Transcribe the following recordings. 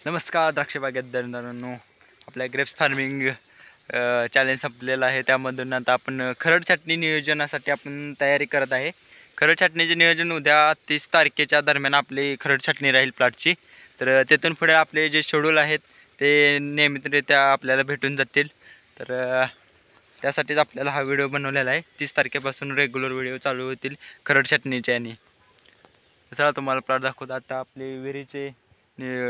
नमस्कार द्राक्ष बागेतदारांनो, आपल्या ग्रेप्स फार्मिंग चॅलेंज संपलेला आहे. त्यामधून आता आपण खरड छाटणी नियोजनासाठी आपण तयारी करत आहे. खरड छाटणीचे नियोजन उद्या 30 तारखेच्या दरम्यान आपली खरड छाटणी राहील प्लॉटची. तर तिथून पुढे आपले जे शेड्यूल आहेत ते नियमितरित्या आपल्याला भेटून जातील. तर त्यासाठीच आपल्याला हा व्हिडिओ बनवलेला आहे. 30 तारखेपासून रेग्युलर व्हिडिओ चालू होतील खरड छाटणीचे. आणि चला तुम्हाला प्लॉट दाखवतो. आता आपले विहिरीचे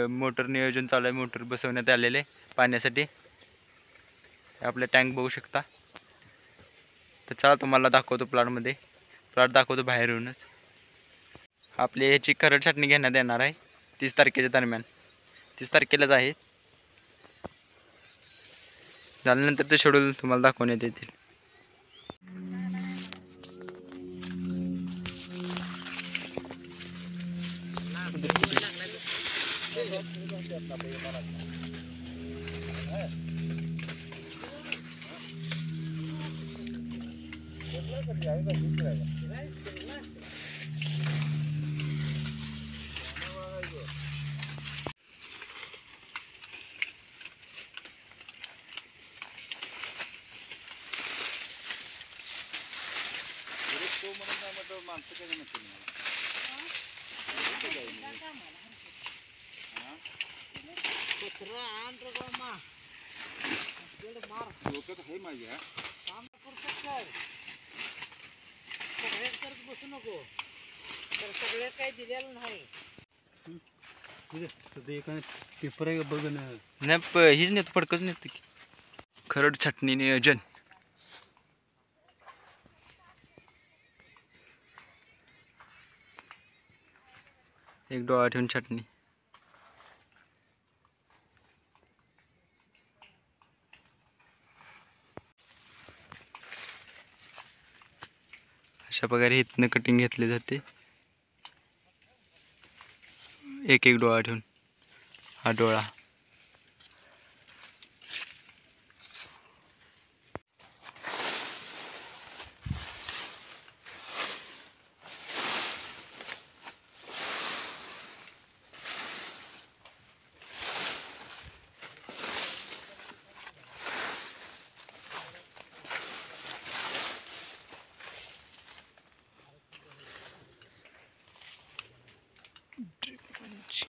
मोटर नियोजन चालू आहे. मोटर बसवण्यात आलेले पाण्यासाठी. आपले टँक बघू शकता. तर चला तुम्हाला दाखवतो प्लॉटमध्ये. प्लॉट दाखवतो बाहेरूनच. आपली ह्याची खरड छाटणी घेण्यात येणार आहे 30 तारखेच्या दरम्यान. 30 तारखेलाच आहे. झाल्यानंतर ते शेड्यूल तुम्हाला दाखवण्यात येतील. बसू नको तर सगळ्यात काही दिलेलं नाही. पेपर आहे बघ ना. नाही हीच नाही पडकच नाही की खरड छाटणी नियोजन. एक डोळा ठेवून छाटणी. अशा प्रकारे इथनं कटिंग घेतली जाते. एक एक डोळा ठेवून. हा डोळा